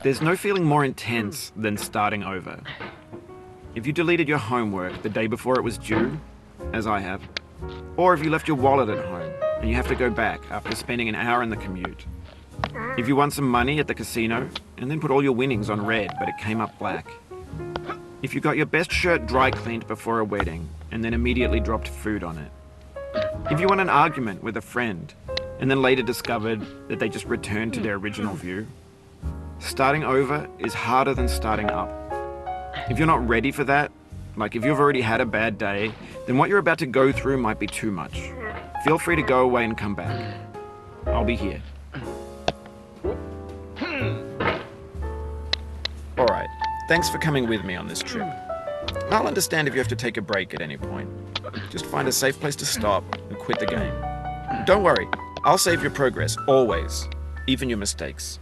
There's no feeling more intense than starting over. If you deleted your homework the day before it was due, as I have, or if you left your wallet at home and you have to go back after spending an hour in the commute. If you won some money at the casino and then put all your winnings on red but it came up black. If you got your best shirt dry cleaned before a wedding and then immediately dropped food on it. If you won an argument with a friend and then later discovered that they just returned to their original view. Starting over is harder than starting up. If you're not ready for that, like if you've already had a bad day, then what you're about to go through might be too much. Feel free to go away and come back. I'll be here. Alright, thanks for coming with me on this trip. I'll understand if you have to take a break at any point. Just find a safe place to stop and quit the game. Don't worry, I'll save your progress, always, even your mistakes.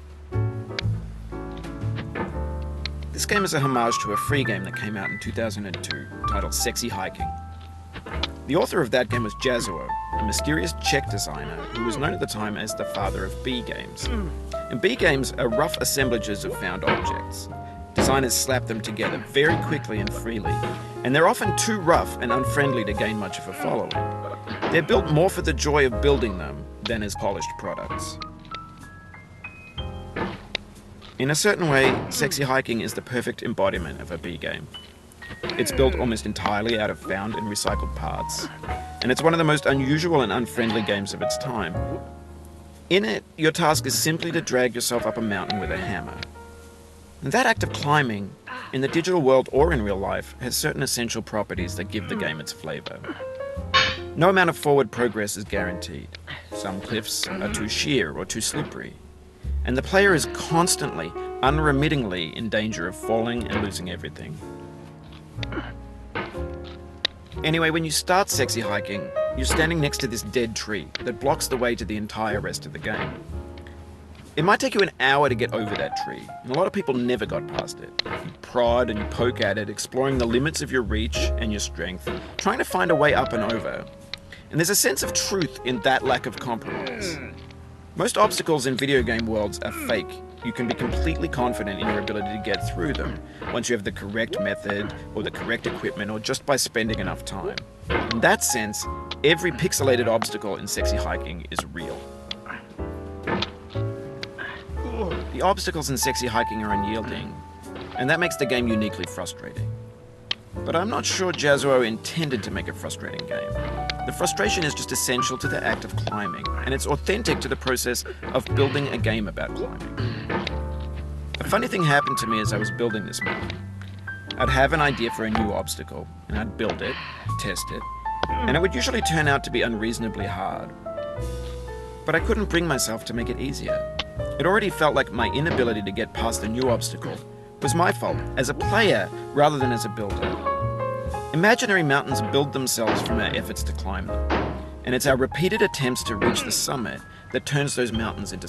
This game is a homage to a free game that came out in 2002, titled Sexy Hiking. The author of that game was Jazzuo, a mysterious Czech designer who was known at the time as the father of B games. And B games are rough assemblages of found objects. Designers slap them together very quickly and freely, and they're often too rough and unfriendly to gain much of a following. They're built more for the joy of building them than as polished products. In a certain way, Sexy Hiking is the perfect embodiment of a B game. It's built almost entirely out of found and recycled parts, and it's one of the most unusual and unfriendly games of its time. In it, your task is simply to drag yourself up a mountain with a hammer. And that act of climbing, in the digital world or in real life, has certain essential properties that give the game its flavor. No amount of forward progress is guaranteed. Some cliffs are too sheer or too slippery. And the player is constantly, unremittingly in danger of falling and losing everything. Anyway, when you start Sexy Hiking, you're standing next to this dead tree that blocks the way to the entire rest of the game. It might take you an hour to get over that tree, and a lot of people never got past it. You prod and you poke at it, exploring the limits of your reach and your strength, trying to find a way up and over. And there's a sense of truth in that lack of compromise. Most obstacles in video game worlds are fake. You can be completely confident in your ability to get through them once you have the correct method or the correct equipment or just by spending enough time. In that sense, every pixelated obstacle in Sexy Hiking is real. The obstacles in Sexy Hiking are unyielding, and that makes the game uniquely frustrating. But I'm not sure Jazzuo intended to make a frustrating game. The frustration is just essential to the act of climbing, and it's authentic to the process of building a game about climbing. A funny thing happened to me as I was building this mountain. I'd have an idea for a new obstacle, and I'd build it, test it, and it would usually turn out to be unreasonably hard. But I couldn't bring myself to make it easier. It already felt like my inability to get past the new obstacle was my fault as a player rather than as a builder. Imaginary mountains build themselves from our efforts to climb them, and it's our repeated attempts to reach the summit that turns those mountains into